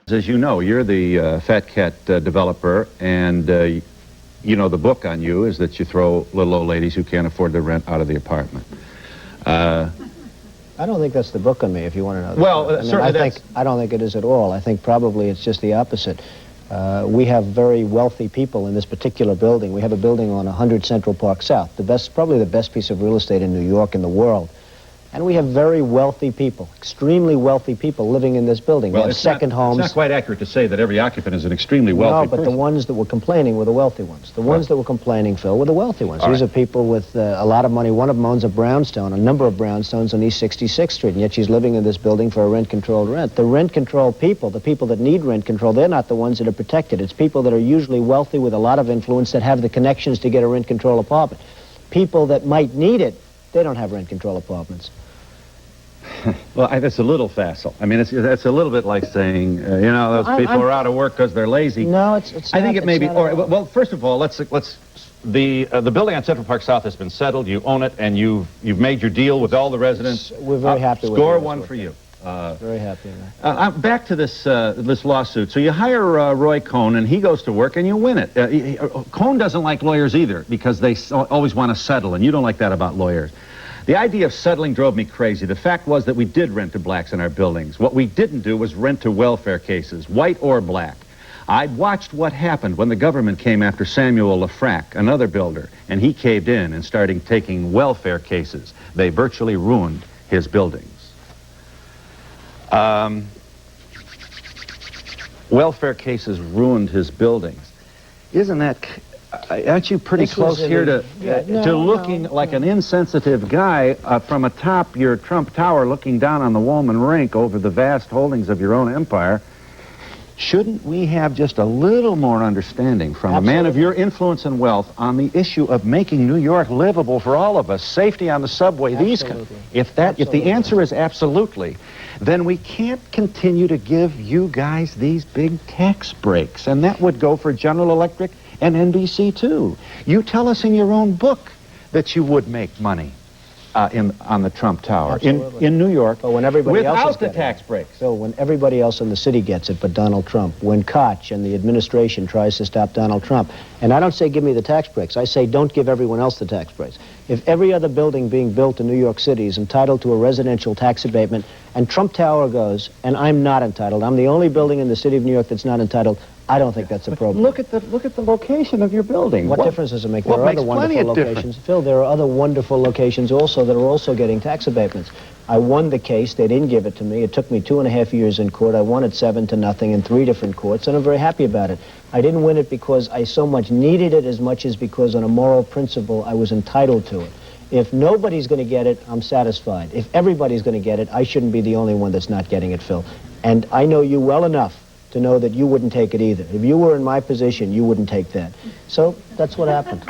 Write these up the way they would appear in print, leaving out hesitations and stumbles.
As you know, you're the Fat Cat developer, and you know the book on you is that you throw little old ladies who can't afford the rent out of the apartment. I don't think that's the book on me, if you want to know. Well, certainly I don't think it is at all. I think probably it's just the opposite. We have very wealthy people in this particular building. We have a building on 100 Central Park South, probably the best piece of real estate in New York in the world. And we have very wealthy people, extremely wealthy people living in this building. Well, we have second homes. It's not quite accurate to say that every occupant is an extremely wealthy person. No, but the ones that were complaining were the wealthy ones. The ones that were complaining, Phil, were the wealthy ones. These are people with a lot of money. One of them owns a brownstone, a number of brownstones on East 66th Street, and yet she's living in this building for a rent-controlled rent. The rent-controlled people, the people that need rent control, they're not the ones that are protected. It's people that are usually wealthy with a lot of influence that have the connections to get a rent-control apartment. People that might need it, they don't have rent-control apartments. Well, that's a little facile. I mean, it's a little bit like saying, you know, those people are out of work because they're lazy. No, it's I think it may be. Well, first of all, let's the building on Central Park South has been settled. You own it, and you've made your deal with all the residents. We're very happy with it. Score one for you. Very happy. Back to this this lawsuit. So you hire Roy Cohn, and he goes to work, and you win it. Cohn doesn't like lawyers either because they always want to settle, and you don't like that about lawyers. The idea of settling drove me crazy. The fact was that we did rent to blacks in our buildings. What we didn't do was rent to welfare cases, white or black. I'd watched what happened when the government came after Samuel Lafrac, another builder, and he caved in and started taking welfare cases. They virtually ruined his buildings. Welfare cases ruined his buildings. Isn't that... Aren't you pretty close here to looking like an insensitive guy from atop your Trump Tower looking down on the Woolman Rink over the vast holdings of your own empire? Shouldn't we have just a little more understanding from a man of your influence and wealth on the issue of making New York livable for all of us, safety on the subway? If the answer is absolutely, then we can't continue to give you guys these big tax breaks, and that would go for General Electric and NBC too. You tell us in your own book that you would make money on the Trump Tower in New York when everybody without the tax breaks. So when everybody else in the city gets it but Donald Trump, when Koch and the administration tries to stop Donald Trump, and I don't say give me the tax breaks, I say don't give everyone else the tax breaks. If every other building being built in New York City is entitled to a residential tax abatement and Trump Tower goes and I'm not entitled, I'm the only building in the city of New York that's not entitled, I don't think that's appropriate. Look at the location of your building. What difference does it make? There are other wonderful locations. Phil, there are other wonderful locations also that are also getting tax abatements. I won the case. They didn't give it to me. It took me 2.5 years in court. I won it 7-0 in 3 different courts, and I'm very happy about it. I didn't win it because I so much needed it as much as because on a moral principle I was entitled to it. If nobody's going to get it, I'm satisfied. If everybody's going to get it, I shouldn't be the only one that's not getting it, Phil. And I know you well enough to know that you wouldn't take it either. If you were in my position, you wouldn't take that. So that's what happened.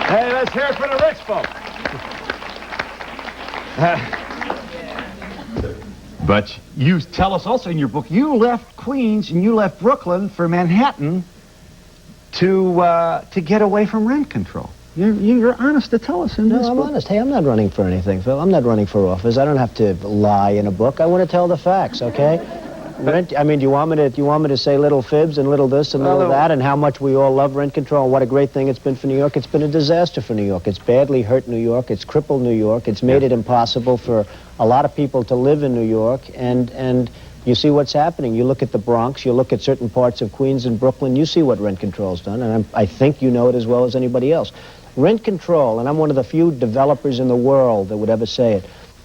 Hey, let's hear it for the rich folks. But you tell us also in your book, you left Queens and you left Brooklyn for Manhattan to get away from rent control. You're honest to tell us in this book. No, I'm honest. Hey, I'm not running for anything, Phil. I'm not running for office. I don't have to lie in a book. I want to tell the facts, okay? I mean, do you want me to say little fibs and little this and little that and how much we all love rent control and what a great thing it's been for New York? It's been a disaster for New York. It's badly hurt New York. It's crippled New York. It's made it impossible for a lot of people to live in New York. And you see what's happening. You look at the Bronx. You look at certain parts of Queens and Brooklyn. You see what rent control's done. And I think you know it as well as anybody else. Rent control, and I'm one of the few developers in the world that would ever say it,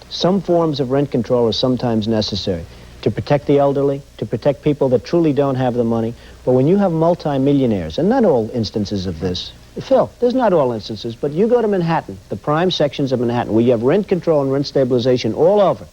some forms of rent control are sometimes necessary to protect the elderly, to protect people that truly don't have the money. But when you have multimillionaires, and not all instances of this, Phil, there's not all instances, but you go to Manhattan, the prime sections of Manhattan, where you have rent control and rent stabilization all over.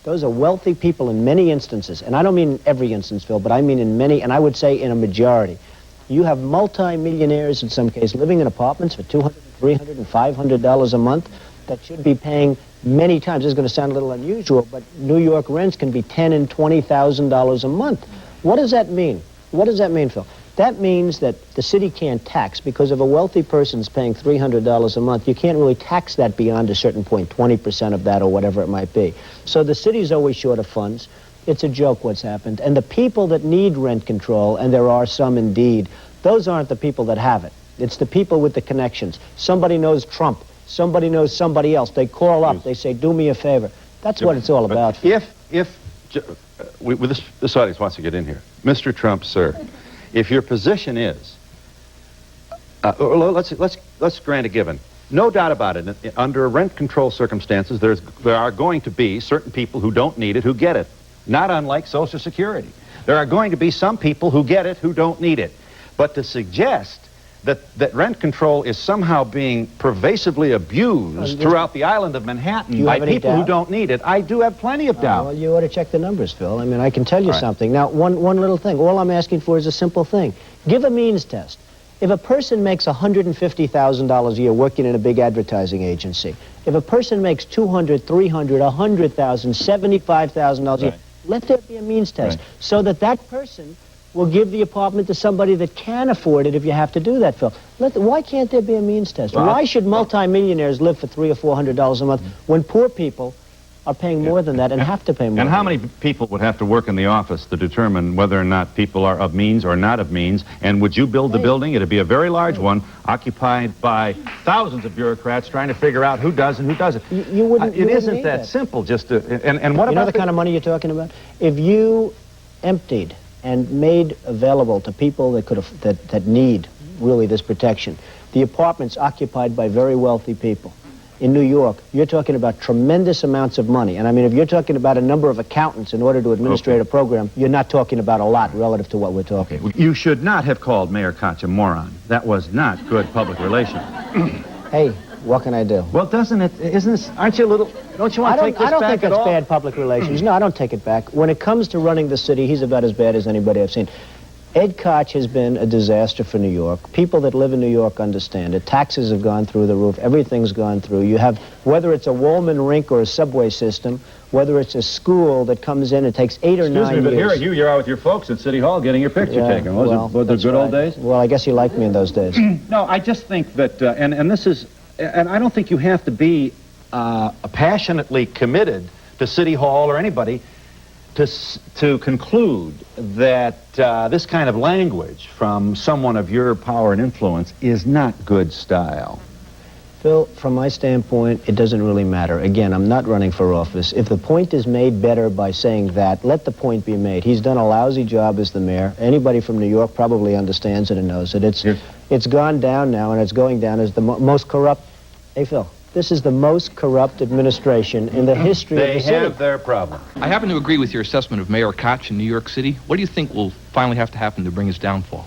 Those are wealthy people in many instances, and I don't mean in every instance, Phil, but I mean in many, and I would say in a majority. You have multi-millionaires in some cases living in apartments for $200, $300, and $500 a month that should be paying many times. This is going to sound a little unusual, but New York rents can be $10,000 and $20,000 a month. What does that mean? What does that mean, Phil? That means that the city can't tax, because if a wealthy person's paying $300 a month, you can't really tax that beyond a certain point, 20% of that or whatever it might be. So the city's always short of funds. It's a joke what's happened. And the people that need rent control, and there are some indeed, those aren't the people that have it. It's the people with the connections. Somebody knows Trump. Somebody knows somebody else. They call up. They say, do me a favor. That's what it's all about. This audience wants to get in here. Mr. Trump, sir, if your position is, let's grant a given. No doubt about it, under rent control circumstances, there are going to be certain people who don't need it who get it. Not unlike Social Security. There are going to be some people who get it who don't need it. But to suggest that rent control is somehow being pervasively abused throughout the island of Manhattan by people who don't need it, I do have plenty of doubt. Well, you ought to check the numbers, Phil. I mean, I can tell you something. Now, one little thing. All I'm asking for is a simple thing. Give a means test. If a person makes $150,000 a year working in a big advertising agency, if a person makes $200,000, $300,000, $100,000, $75,000 a year, let there be a means test so that that person will give the apartment to somebody that can afford it if you have to do that, Phil. Why can't there be a means test? Well, why should multimillionaires live for $300 or $400 a month when poor people are paying more than that and have to pay more? And how many people would have to work in the office to determine whether or not people are of means or not of means? And would you build the building? It'd be a very large one, occupied by thousands of bureaucrats trying to figure out who does and who doesn't. You wouldn't. It isn't that simple. Just to, and what you about know the kind of money you're talking about? If you emptied and made available to people that need really this protection, the apartments occupied by very wealthy people in New York, you're talking about tremendous amounts of money. And I mean, if you're talking about a number of accountants in order to administrate a program, you're not talking about a lot relative to what we're talking. You should not have called Mayor Koch a moron. That was not good public relations. Hey, what can I do? Well, aren't you a little, don't you want to take this back at all? I don't think it's bad public relations. No, I don't take it back. When it comes to running the city, he's about as bad as anybody I've seen. Ed Koch has been a disaster for New York. People that live in New York understand it. Taxes have gone through the roof. Everything's gone through. You have, whether it's a Wallman rink or a subway system, whether it's a school that comes in and takes 8 or 9 years. Excuse me, but you're out with your folks at City Hall getting your picture taken. Was it good old days? Well, I guess he liked me in those days. No, I just think that, and this is, and I don't think you have to be passionately committed to City Hall or anybody to conclude that this kind of language from someone of your power and influence is not good style. Phil, from my standpoint, it doesn't really matter. Again, I'm not running for office. If the point is made better by saying that, let the point be made. He's done a lousy job as the mayor. Anybody from New York probably understands it and knows it. It's gone down now, and it's going down as the most corrupt. Hey, Phil. This is the most corrupt administration in the history of the city. They have their problem. I happen to agree with your assessment of Mayor Koch in New York City. What do you think will finally have to happen to bring his downfall?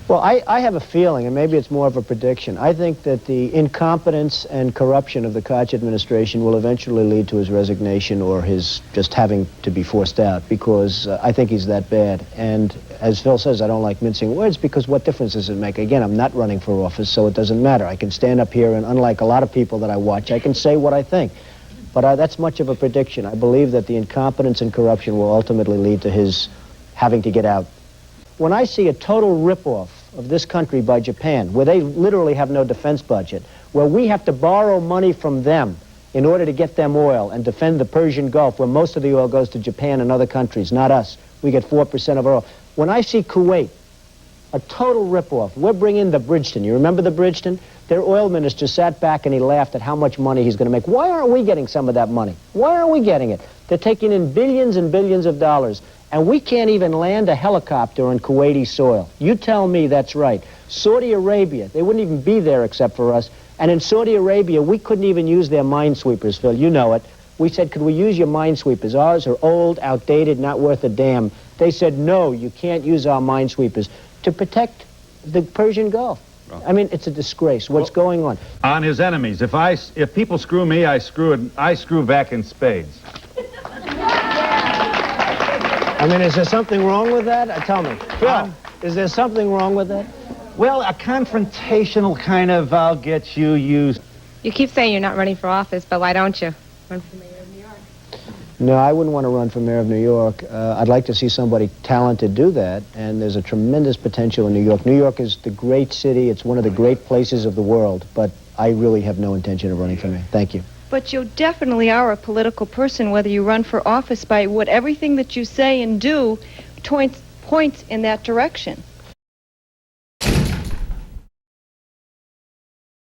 Well, I have a feeling, and maybe it's more of a prediction. I think that the incompetence and corruption of the Koch administration will eventually lead to his resignation or his just having to be forced out, because I think he's that bad. And as Phil says, I don't like mincing words, because what difference does it make? Again, I'm not running for office, so it doesn't matter. I can stand up here, and unlike a lot of people that I watch, I can say what I think. But that's much of a prediction. I believe that the incompetence and corruption will ultimately lead to his having to get out. When I see a total ripoff of this country by Japan, where they literally have no defense budget, where we have to borrow money from them in order to get them oil and defend the Persian Gulf, where most of the oil goes to Japan and other countries, not us. We get 4% of our oil. When I see Kuwait, a total ripoff, we're bringing the Bridgeton. You remember the Bridgeton? Their oil minister sat back and he laughed at how much money he's going to make. Why aren't we getting some of that money? Why aren't we getting it? They're taking in billions and billions of dollars, and we can't even land a helicopter on Kuwaiti soil. You tell me that's right. Saudi Arabia, they wouldn't even be there except for us. And in Saudi Arabia, we couldn't even use their minesweepers, Phil. You know it. We said, could we use your minesweepers? Ours are old, outdated, not worth a damn. They said, no, you can't use our minesweepers to protect the Persian Gulf. I mean, it's a disgrace. What's going on? On his enemies. If people screw me, I screw back in spades. I mean, is there something wrong with that? Tell me. Phil, is there something wrong with that? Well, a confrontational kind of I'll get you used. You keep saying you're not running for office, but why don't you? Run for mayor of New York. No, I wouldn't want to run for mayor of New York. I'd like to see somebody talented do that, and there's a tremendous potential in New York. New York is the great city. It's one of the great places of the world, but I really have no intention of running for mayor. Thank you. But you definitely are a political person, whether you run for office, by what everything that you say and do points in that direction.